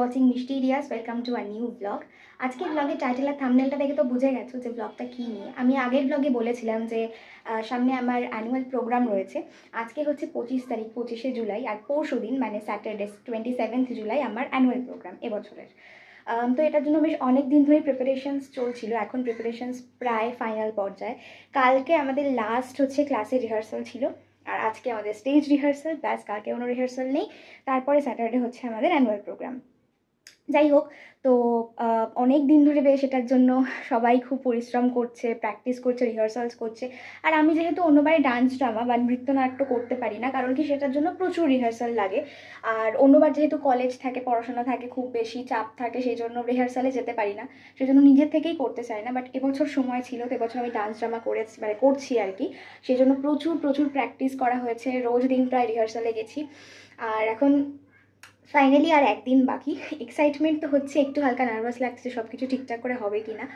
watching Mysterious. Welcome to a new vlog. আজকের ব্লগের title আর থাম্বনেলটা দেখে তো বুঝে গেছো যে ব্লগটা কী নিয়ে। আমি আগের ব্লগে বলেছিলাম যে সামনে আমার অ্যানুয়াল প্রোগ্রাম রয়েছে। আজকে হচ্ছে 25 তারিখ, 25শে জুলাই, আর পরশু দিন মানে স্যাটারডে 27th জুলাই আমার অ্যানুয়াল প্রোগ্রাম এবছরের। তো এটার জন্য বেশ অনেক দিন ধরেই প্রিপারেশনস চলছিল, এখন প্রিপারেশনস প্রায় ফাইনাল পর্যায়ে। কালকে আমাদের লাস্ট হচ্ছে ক্লাসের রিহার্সাল ছিল, আর আজকে আমাদের স্টেজ রিহার্সাল, ব্যাস কালকে কোনো রিহার্সাল নেই। তারপরে স্যাটারডে হচ্ছে আমাদের অ্যানুয়াল প্রোগ্রাম। যাই হোক, তো অনেক দিন ধরে বেশ এটার জন্য সবাই খুব পরিশ্রম করছে, প্র্যাকটিস করছে, রিহার্সালস করছে। আর আমি যেহেতু অন্যবারে ডান্স ড্রামা বা নৃত্যনাট্য করতে পারি না, কারণ কি সেটার জন্য প্রচুর রিহার্সাল লাগে। আর অন্যবার যেহেতু কলেজ থাকে, পড়াশোনা থাকে, খুব বেশি চাপ থাকে, সেই জন্য রিহার্সালে যেতে পারি না, সেই জন্য নিজের থেকেই করতে চাই না। বাট এবছর সময় ছিল, তো এবছর আমি ডান্স ড্রামা করেছি, মানে করছি আর কি। সেই জন্য প্রচুর প্র্যাকটিস করা হয়েছে, রোজ দিন প্রায় রিহার্সালে গেছি। আর এখন ফাইনালি আর একদিন বাকি। এক্সাইটমেন্ট তো হচ্ছে, একটু হালকা নার্ভাস লাগছে সব কিছু ঠিকঠাক করে হবে কি না।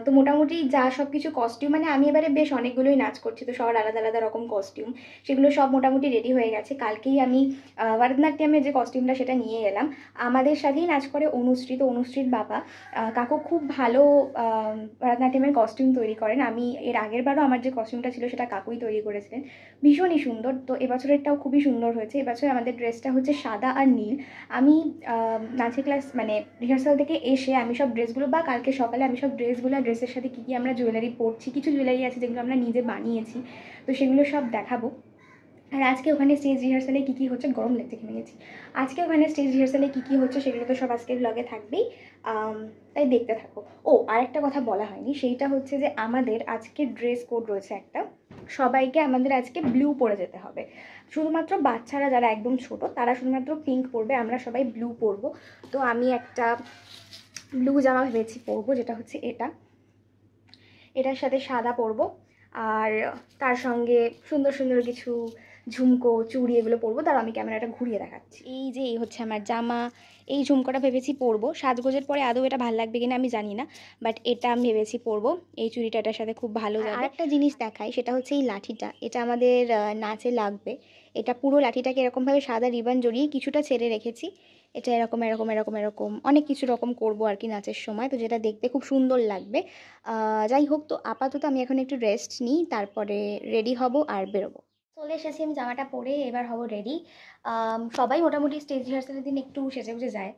তো মোটামুটি যা সব কিছু কস্টিউম, মানে আমি এবারে বেশ অনেকগুলোই নাচ করছি, তো সবার আলাদা আলাদা রকম কস্টিউম, সেগুলো সব মোটামুটি রেডি হয়ে গেছে। কালকেই আমি ভরতনাট্যমের যে কস্টিউমটা সেটা নিয়ে এলাম। আমাদের সাথেই নাচ করে অনুশ্রী, তো অনুশ্রীর বাবা কাকু খুব ভালো ভরতনাট্যমের কস্টিউম তৈরি করেন। আমি এর আগের বারও আমার যে কস্টিউমটা ছিল সেটা কাকুই তৈরি করেছিলেন, ভীষণই সুন্দর। তো এবছরেরটাও খুবই সুন্দর হয়েছে। এবছর আমাদের ড্রেসটা হচ্ছে সাদা আর নীল। আমি নাচের ক্লাস মানে রিহার্সাল থেকে এসে আমি সব ড্রেসগুলো, বা কালকে সকালে আমি সব ড্রেসগুলো, ড্রেসের সাথে কী কী আমরা জুয়েলারি পরছি, কিছু জুয়েলারি আছে যেগুলো আমরা নিজে বানিয়েছি, তো সেগুলো সব দেখাবো। আর আজকে ওখানে স্টেজ রিহার্সালে কী কী হচ্ছে, গরম লাগছে ঘেমে গেছি, আজকে ওখানে স্টেজ রিহার্সালে কী কী হচ্ছে সেগুলো তো সব আজকের ব্লগে থাকবেই, তাই দেখতে থাকো। ও, আর একটা কথা বলা হয়নি, সেইটা হচ্ছে যে আমাদের আজকে ড্রেস কোড রয়েছে একটা, সবাইকে আমাদের আজকে ব্লু পরে যেতে হবে। শুধুমাত্র বাচ্চারা যারা একদম ছোট তারা শুধুমাত্র পিঙ্ক পরবে, আমরা সবাই ব্লু পরবো। তো আমি একটা ব্লু জামা ভেবেছি পরবো, যেটা হচ্ছে এটার সাথে সাদা পরবো, আর তার সঙ্গে সুন্দর সুন্দর কিছু ঝুমকো, চুড়ি, এগুলো পরবো। তার আমি ক্যামেরাটা ঘুরিয়ে দেখাচ্ছি। এই হচ্ছে আমার জামা, এই ঝুমকোটা ভেবেছি পরবো। সাজগোজের পরে আদৌ এটা ভালো লাগবে কিনা আমি জানি না, বাট এটা আমি ভেবেছি পরবো। এই চুড়িটা এটার সাথে খুব ভালো যাবে। আর একটা জিনিস দেখাই, সেটা হচ্ছে এই লাঠিটা, এটা আমাদের নাচে লাগবে। এটা পুরো লাঠিটাকে এরকমভাবে সাদা রিবন জড়িয়ে কিছুটা ছেড়ে রেখেছি। এটা এরকম এরকম এরকম এরকম অনেক কিছু রকম করবো আর কি নাচের সময়, তো যেটা দেখতে খুব সুন্দর লাগবে। যাই হোক, তো আপাতত আমি এখন একটু রেস্ট নিই, তারপরে রেডি হব আর বেরোবো। চলে এসেছি আমি জামাটা পরে, এবার হব রেডি। সবাই মোটামুটি স্টেজ রিহার্সালের দিন একটু সেজে গুজে যায়,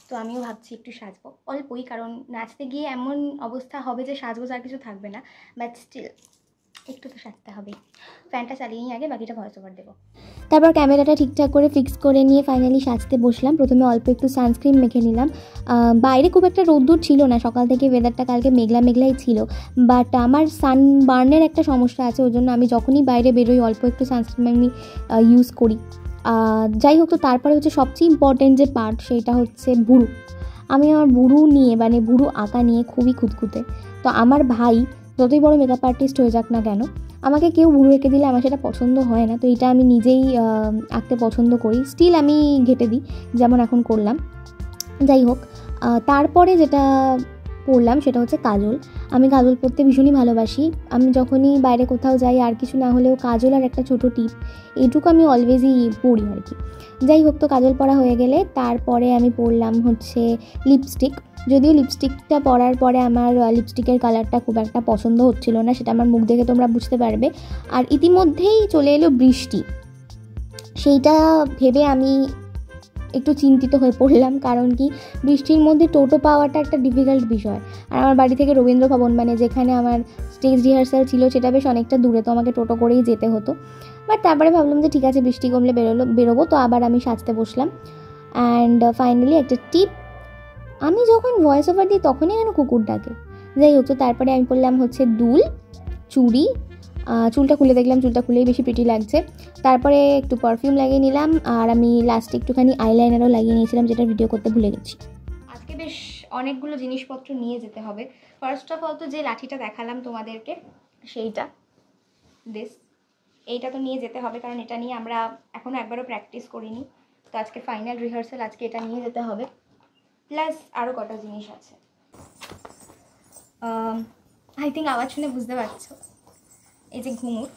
তো আমিও ভাবছি একটু সাজবো অল্পই, কারণ নাচতে গিয়ে এমন অবস্থা হবে যে সাজগোজ আর কিছু থাকবে না, বাট স্টিল একটু তো সাজতে হবে। ফ্যানটা চালিয়ে নিয়ে আগে বাকিটা ভয়েস ওভার দেবো। তারপর ক্যামেরাটা ঠিকঠাক করে ফিক্স করে নিয়ে ফাইনালি সাজতে বসলাম। প্রথমে অল্প একটু সানস্ক্রিন মেখে নিলাম। বাইরে খুব একটা রোদ্দুর ছিল না, সকাল থেকে ওয়েদারটা কালকে মেঘলাই ছিল, বাট আমার সানবার্নের একটা সমস্যা আছে, ওই জন্য আমি যখনই বাইরে বেরোই অল্প একটু সানস্ক্রিন আমি ইউজ করি। যাই হোক, তো তারপরে হচ্ছে সবচেয়ে ইম্পর্টেন্ট যে পার্ট, সেটা হচ্ছে ভুরু। আমি আমার ভুরু নিয়ে, মানে ভুরু আঁকা নিয়ে খুবই খুঁতখুঁতে। তো আমার ভাই যতই বড় মেকআপ আর্টিস্ট হয়ে যাক না কেন, আমাকে কেউ ভুরু এঁকে দিলে আমার সেটা পছন্দ হয় না, তো এটা আমি নিজেই আঁকতে পছন্দ করি। স্টিল আমি ঘেঁটে দিই, যেমন এখন করলাম। যাই হোক, তারপরে যেটা পরলাম সেটা হচ্ছে কাজল। আমি কাজল পরতে ভীষণই ভালোবাসি। আমি যখনই বাইরে কোথাও যাই, আর কিছু না হলেও কাজল আর একটা ছোটো টিপ, এইটুকু আমি অলওয়েজই পরি আর কি। যাই হোক, তো কাজল পরা হয়ে গেলে তারপরে আমি পরলাম হচ্ছে লিপস্টিক। যদিও লিপস্টিকটা পরার পরে আমার লিপস্টিকের কালারটা খুব একটা পছন্দ হচ্ছিল না, সেটা আমার মুখ দেখে তোমরা বুঝতে পারবে। আর ইতিমধ্যেই চলে এলো বৃষ্টি, সেইটা ভেবে আমি একটু চিন্তিত হয়ে পড়লাম, কারণ কি বৃষ্টির মধ্যে টোটো পাওয়াটা একটা ডিফিকাল্ট বিষয়। আর আমার বাড়ি থেকে রবীন্দ্র ভবন, মানে যেখানে আমার স্টেজ রিহার্সাল ছিল, সেটা বেশ অনেকটা দূরে, তো আমাকে টোটো করেই যেতে হতো। বাট তারপরে ভাবলাম যে ঠিক আছে, বৃষ্টি কমলে বেরোবো, তো আবার আমি সাজতে বসলাম। অ্যান্ড ফাইনালি একটা টিপ, আমি যখন ভয়েস ওভার দিই তখনই যেন কুকুর ডাকে। যাই হোক, তো তারপরে আমি পরলাম হচ্ছে দুল, চুড়ি, চুলটা খুলে দেখলাম, চুলটা খুলেই বেশি প্রিটি লাগছে। তারপরে একটু পারফিউম লাগিয়ে নিলাম, আর আমি লাস্টে একটুখানি আইলাইনারও লাগিয়ে নিয়েছিলাম, যেটা ভিডিও করতে ভুলে গেছি। আজকে বেশ অনেকগুলো জিনিসপত্র নিয়ে যেতে হবে। ফার্স্ট অফ অল তো যে লাঠিটা দেখালাম তোমাদেরকে, সেইটা এইটা তো নিয়ে যেতে হবে, কারণ এটা নিয়ে আমরা এখনও একবারও প্র্যাকটিস করিনি, তো আজকে ফাইনাল রিহার্সাল, আজকে এটা নিয়ে যেতে হবে। প্লাস আরও কটা জিনিস আছে, আই থিঙ্ক আওয়াজ শুনে বুঝতে পারছো, এই যে ঘুঙুর,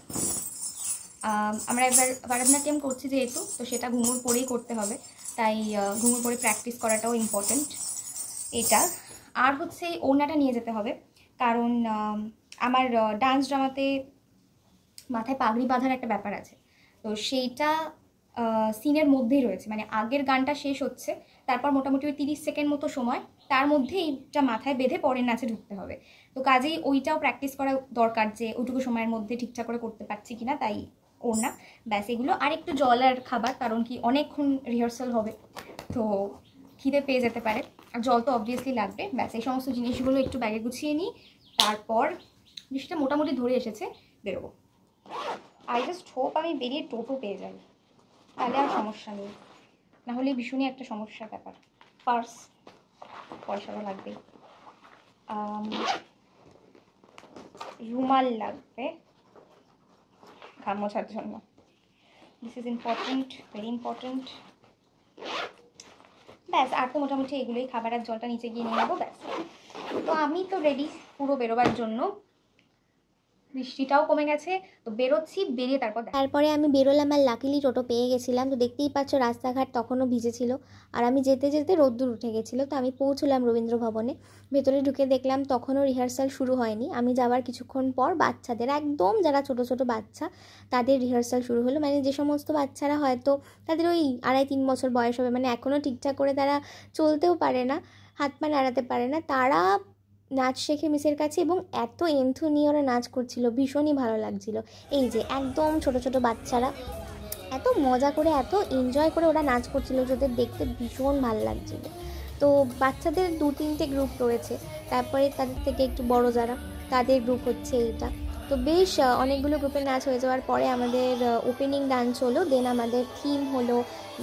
আমরা এবার ভারতনাট্যম করছি যেহেতু, তো সেটা ঘুঙুর পরেই করতে হবে, তাই ঘুঙুর পরে প্র্যাকটিস করাটাও ইম্পর্টেন্ট এটা। আর হচ্ছে ওড়নাটা নিয়ে যেতে হবে, কারণ আমার ডান্স ড্রামাতে মাথায় পাগড়ি বাঁধার একটা ব্যাপার আছে, তো সেইটা সিনের মধ্যেই রয়েছে, মানে আগের গানটা শেষ হচ্ছে, তারপর মোটামুটি ওই 30 সেকেন্ড মতো সময়, তার মধ্যে এইটা মাথায় বেঁধে পরের নাচে ঢুকতে হবে। তো কাজেই ওইটাও প্র্যাকটিস করা দরকার, যে ওইটুকু সময়ের মধ্যে ঠিকঠাক করে করতে পারছি কিনা, তাই ওড়না ব্যাস এগুলো। আর একটু জল আর খাবার, কারণ কি অনেকক্ষণ রিহার্সাল হবে, তো খিদে পেয়ে যেতে পারে, আর জল তো অবভিয়াসলি লাগবে। ব্যাস এই সমস্ত জিনিসগুলো একটু ব্যাগে গুছিয়ে নিই, তারপর বৃষ্টিটা মোটামুটি ধরে এসেছে, বেরোবো। আই জাস্ট হোপ আমি বেরিয়ে টোটো পেয়ে যাই, তাহলে আর সমস্যা নেই, নাহলে ভীষণই একটা সমস্যার ব্যাপার। পার্স, পয়সাও লাগবে, রুমাল লাগবে ঘাম মোছার জন্য, this is important, very important. ব্যাস আর তো মোটামুটি এগুলোই, খাবার আর জলটা নিচে গিয়ে নিয়ে নেবো, ব্যাস। তো আমি তো রেডি পুরো বেরোবার জন্য, বৃষ্টিটাও কমে গেছে, তো বেরোচ্ছি, বেরিয়ে তারপরে আমি বেরোলাম, আর লাকিলি টোটো পেয়ে গেছিলাম। তো দেখতেই পাচ্ছ রাস্তাঘাট তখনও ভিজেছিল, আর আমি যেতে যেতে রোদ্দুর উঠে গেছিলো। তো আমি পৌঁছলাম রবীন্দ্র ভবনে, ভেতরে ঢুকে দেখলাম তখনও রিহার্সাল শুরু হয়নি। আমি যাওয়ার কিছুক্ষণ পর বাচ্চাদের, একদম যারা ছোট ছোট বাচ্চা, তাদের রিহার্সাল শুরু হলো। মানে যে সমস্ত বাচ্চারা হয়তো তাদের ওই 2.5-3 বছর বয়স হবে, মানে এখনও ঠিকঠাক করে তারা চলতেও পারে না, হাত পা নাড়াতে পারে না, তারা নাচ শেখে মিসের কাছে, এবং এত এন্থু নিয়ে ওরা নাচ করছিল, ভীষণই ভালো লাগছিল। এই যে একদম ছোট ছোট বাচ্চারা এত মজা করে, এত এনজয় করে ওরা নাচ করছিল, যাদের দেখতে ভীষণ ভালো লাগছিল। তো বাচ্চাদের 2-3টে গ্রুপ রয়েছে, তারপরে তাদের থেকে একটু বড় যারা, তাদের গ্রুপ হচ্ছে এইটা। তো বেশ অনেকগুলো গ্রুপের নাচ হয়ে যাওয়ার পরে আমাদের ওপেনিং ডান্স হলো, দেন আমাদের থিম হলো,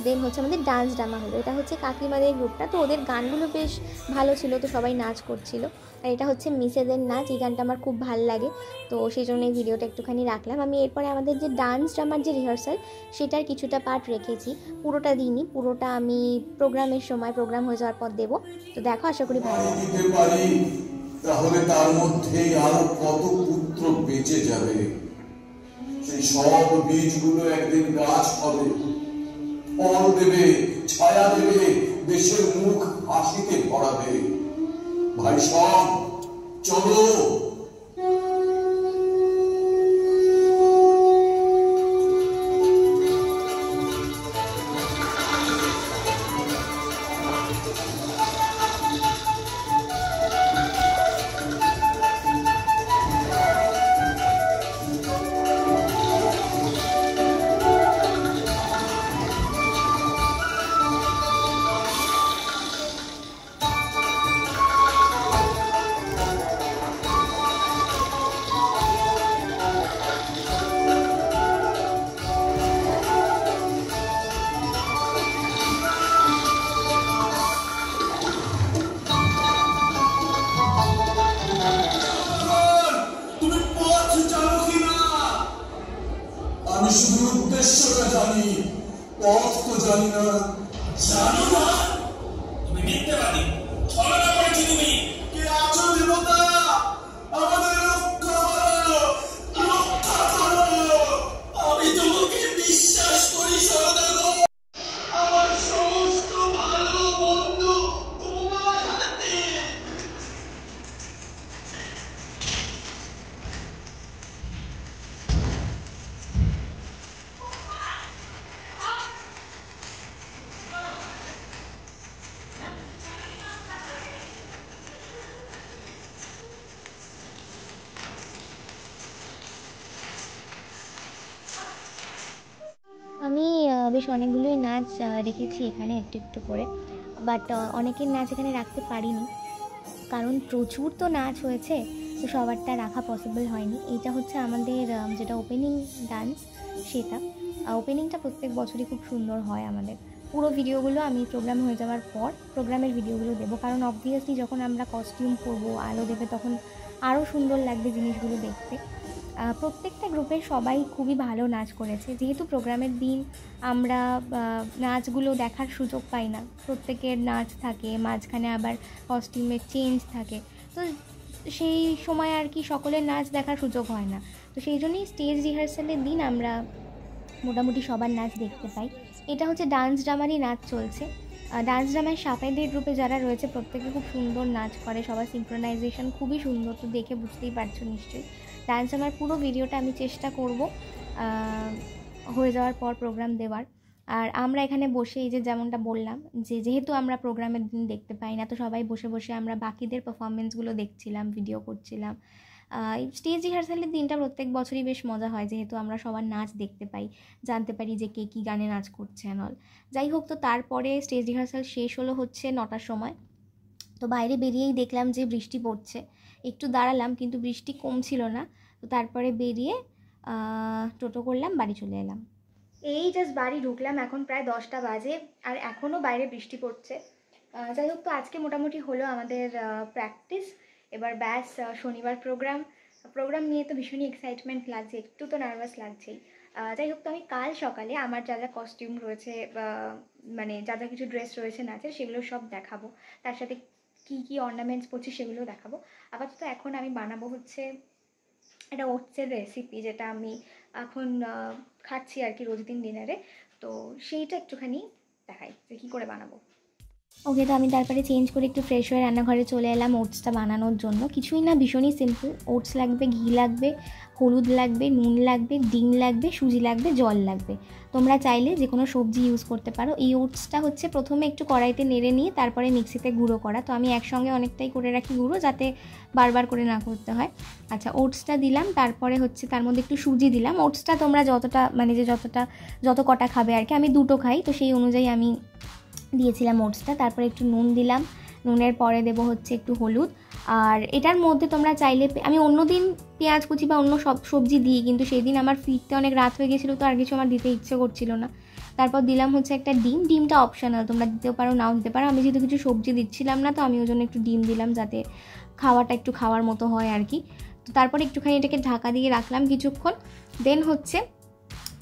দেন হচ্ছে আমাদের ডান্স ড্রামা হলো। এটা হচ্ছে কাকিমাদের গ্রুপটা, তো ওদের গানগুলো বেশ ভালো ছিল, তো সবাই নাচ করছিল। আর এটা হচ্ছে মিসেদের নাচ, এই গানটা আমার খুব ভালো লাগে, তো সেই জন্য এই ভিডিওটা একটুখানি রাখলাম। আমি এরপরে আমাদের যে ডান্স ড্রামার যে রিহার্সাল, সেটার কিছুটা পার্ট রেখেছি, পুরোটা দিইনি, পুরোটা আমি প্রোগ্রামের সময়, প্রোগ্রাম হয়ে যাওয়ার পর দেবো। তো দেখো, আশা করি ভালো লাগবে। তাহলে তার মধ্যে আরো কত পুত্র বেঁচে যাবে, সেই সব বীজগুলো একদিন গাছ হবে, ফল দেবে, ছায়া দেবে, দেশের মুখ হাসিতে ভরাবে। ভাই সব চলো। আমি শুধু উদ্দেশ্যটা জানি, পথ তো জানি না। জানো না তুমি মিথ্যাবাদী, ছলনা করেছো তুমি। কে আছো দেবতা? আমাদের রক্ষা করো, রক্ষা করো। আমি তোমাকে বিশ্বাস করি সদাগর, আমার সমস্ত ভালো বন্ধু তোমার হাতে। আমি বেশ অনেকগুলোই নাচ রেখেছি এখানে একটু একটু করে, বাট অনেকের নাচ এখানে রাখতে পারিনি, কারণ প্রচুর তো নাচ হয়েছে, তো সবারটা রাখা পসিবল হয়নি। এইটা হচ্ছে আমাদের যেটা ওপেনিং ডান্স, সেটা ওপেনিংটা প্রত্যেক বছরই খুব সুন্দর হয় আমাদের। পুরো ভিডিওগুলো আমি প্রোগ্রাম হয়ে যাওয়ার পর প্রোগ্রামের ভিডিওগুলো দেবো, কারণ অবভিয়াসলি যখন আমরা কস্টিউম পরবো, আলো দেবে, তখন আরও সুন্দর লাগবে জিনিসগুলো দেখতে। প্রত্যেকটা গ্রুপের সবাই খুবই ভালো নাচ করেছে, যেহেতু প্রোগ্রামের দিন আমরা নাচগুলো দেখার সুযোগ পাই না, প্রত্যেকের নাচ থাকে, মাঝখানে আবার কস্টিউমের চেঞ্জ থাকে, তো সেই সময় আর কি সকলের নাচ দেখার সুযোগ হয় না। তো সেই জন্যই স্টেজ রিহার্সালের দিন আমরা মোটামুটি সবার নাচ দেখতে পাই। এটা হচ্ছে ডান্স ড্রামারই নাচ চলছে। ডান্স ড্রামায় সাপেদের গ্রুপে যারা রয়েছে প্রত্যেকে খুব সুন্দর নাচ করে, সবার সিঙ্ক্রোনাইজেশন খুবই সুন্দর, তো দেখে বুঝতেই পারছো নিশ্চয়ই। ডান্স ড্রামার পুরো ভিডিওটা আমি চেষ্টা করব হয়ে যাওয়ার পর প্রোগ্রাম দেওয়ার। আর আমরা এখানে বসে এই যে যেমনটা বললাম যে যেহেতু আমরা প্রোগ্রামের দিন দেখতে পাই না, তো সবাই বসে বসে আমরা বাকিদের পারফরমেন্সগুলো দেখছিলাম, ভিডিও করছিলাম। স্টেজ রিহার্সালের দিনটা প্রত্যেক বছরই বেশ মজা হয়, যেহেতু আমরা সবার নাচ দেখতে পাই, জানতে পারি যে কে কী গানে নাচ করছে অল। যাই হোক, তো তারপরে স্টেজ রিহার্সাল শেষ হলো হচ্ছে 9টার সময়। তো বাইরে বেরিয়েই দেখলাম যে বৃষ্টি পড়ছে, একটু দাঁড়ালাম কিন্তু বৃষ্টি কমছিল না। তো তারপরে বেরিয়ে টোটো করলাম, বাড়ি চলে এলাম। এই জাস্ট বাড়ি ঢুকলাম, এখন প্রায় 10টা বাজে আর এখনও বাইরে বৃষ্টি পড়ছে। যাই হোক, তো আজকে মোটামুটি হলো আমাদের প্র্যাকটিস। এবার ব্যাস শনিবার প্রোগ্রাম নিয়ে তো ভীষণই এক্সাইটমেন্ট লাগছে, একটু তো নার্ভাস লাগছেই। যাই হোক, তো আমি কাল সকালে আমার যা যা কস্টিউম রয়েছে, মানে যা যা কিছু ড্রেস রয়েছে নাচের, সেগুলো সব দেখাবো। তার সাথে কী কী অর্নামেন্টস পরছি সেগুলোও দেখাবো। আপাতত এখন আমি বানাবো হচ্ছে একটা ওটসের রেসিপি, যেটা আমি এখন খাচ্ছি আর কি রোজ দিন ডিনারে। তো সেইটা একটুখানি দেখাই যে কী করে বানাবো। ওকে, তো আমি তারপরে চেঞ্জ করে একটু ফ্রেশ হয়ে রান্নাঘরে চলে এলাম ওটসটা বানানোর জন্য। কিছুই না, ভীষণই সিম্পল। ওটস লাগবে, ঘি লাগবে, হলুদ লাগবে, নুন লাগবে, ডিম লাগবে, সুজি লাগবে, জল লাগবে। তোমরা চাইলে যে কোনো সবজি ইউজ করতে পারো। এই ওটসটা হচ্ছে প্রথমে একটু কড়াইতে নেড়ে নিয়ে তারপরে মিক্সিতে গুঁড়ো করা। তো আমি একসঙ্গে অনেকটাই করে রাখি গুঁড়ো, যাতে বারবার করে না করতে হয়। আচ্ছা, ওটসটা দিলাম, তারপরে হচ্ছে তার মধ্যে একটু সুজি দিলাম। ওটসটা তোমরা যতটা মানে যে যত কটা খাবে আর কি, আমি 2টো খাই, তো সেই অনুযায়ী আমি দিয়েছিলাম ওটসটা। তারপরে একটু নুন দিলাম, নুনের পরে দেবো হচ্ছে একটু হলুদ। আর এটার মধ্যে তোমরা চাইলে, আমি অন্য দিন পেঁয়াজ কুচি বা অন্য সব সবজি দিই, কিন্তু সেই দিন আমার ফিরতে অনেক রাত হয়ে গেছিলো, তো আর কিছু আমার দিতে ইচ্ছে করছিল না। তারপর দিলাম হচ্ছে একটা ডিমটা অপশনাল, তোমরা দিতেও পারো নাও দিতে পারো। আমি যেহেতু কিছু সবজি দিচ্ছিলাম না, তো আমি ওই জন্য একটু ডিম দিলাম, যাতে খাওয়াটা একটু খাওয়ার মতো হয় আর কি। তো তারপরে একটুখানি এটাকে ঢাকা দিয়ে রাখলাম কিছুক্ষণ। দেন হচ্ছে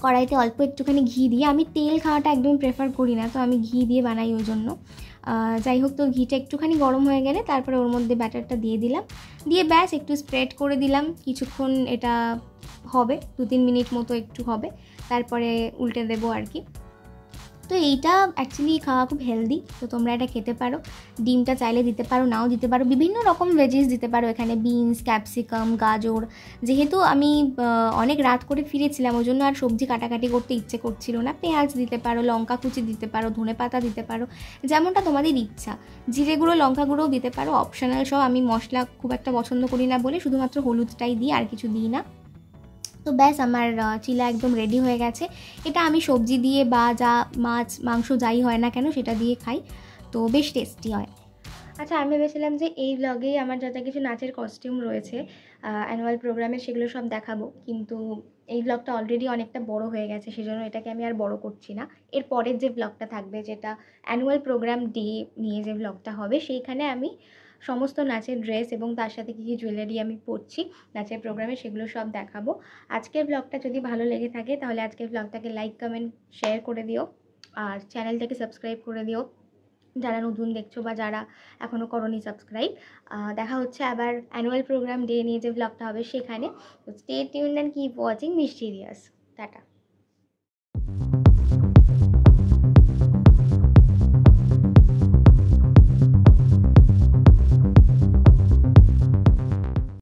কড়াইতে অল্প একটুখানি ঘি দিয়ে, আমি তেল খাওয়াটা একদম প্রেফার করি না, তো আমি ঘি দিয়ে বানাই ওই জন্য। যাই হোক, তো ঘিটা একটুখানি গরম হয়ে গেলে তারপরে ওর মধ্যে ব্যাটারটা দিয়ে দিলাম, দিয়ে ব্যাস একটু স্প্রেড করে দিলাম। কিছুক্ষণ এটা হবে, 2-3 মিনিট মতো একটু হবে, তারপরে উল্টে দেবো আর কি। তো এইটা অ্যাকচুয়ালি খাওয়া খুব হেলদি, তো তোমরা এটা খেতে পারো। ডিমটা চাইলে দিতে পারো, নাও দিতে পারো, বিভিন্ন রকম ভেজিস দিতে পারো এখানে, বিনস, ক্যাপসিকাম, গাজর। যেহেতু আমি অনেক রাত করে ফিরেছিলাম, ওই জন্য আর সবজি কাটাকাটি করতে ইচ্ছে করছিল না। পেঁয়াজ দিতে পারো, লঙ্কা কুচি দিতে পারো, ধনেপাতা দিতে পারো, যেমনটা তোমাদের ইচ্ছা। জিরে গুঁড়ো, লঙ্কা গুঁড়োও দিতে পারো, অপশনাল সব। আমি মশলা খুব একটা পছন্দ করি না বলে শুধুমাত্র হলুদটাই দিই, আর কিছু দিই না। তো ব্যাস আমার চিলা একদম রেডি হয়ে গেছে। এটা আমি সবজি দিয়ে বা যা মাছ মাংস যাই হয় না কেন সেটা দিয়ে খাই, তো বেশ টেস্টি হয়। আচ্ছা, আমি ভেবেছিলাম যে এই ব্লগেই আমার যা যা কিছু নাচের কস্টিউম রয়েছে অ্যানুয়াল প্রোগ্রামে, সেগুলো সব দেখাবো, কিন্তু এই ব্লগটা অলরেডি অনেকটা বড় হয়ে গেছে, সেজন্য এটাকে আমি আর বড় করছি না। এর পরের যে ব্লগটা থাকবে, যেটা অ্যানুয়াল প্রোগ্রাম ডে নিয়ে যে ব্লগটা হবে, সেইখানে আমি সমস্ত নাচের ড্রেস এবং তার সাথে কী কী জুয়েলারি আমি পরছি নাচের প্রোগ্রামে, সেগুলো সব দেখাবো। আজকের ব্লগটা যদি ভালো লেগে থাকে তাহলে আজকের ব্লগটাকে লাইক, কমেন্ট, শেয়ার করে দিও, আর চ্যানেলটাকে সাবস্ক্রাইব করে দিও যারা নতুন দেখছো বা যারা এখনও করোনি সাবস্ক্রাইব। দেখা হচ্ছে আবার অ্যানুয়াল প্রোগ্রাম ডে নিয়ে যে ব্লগটা হবে সেখানে। Stay tuned and keep watching mysterious. Tata.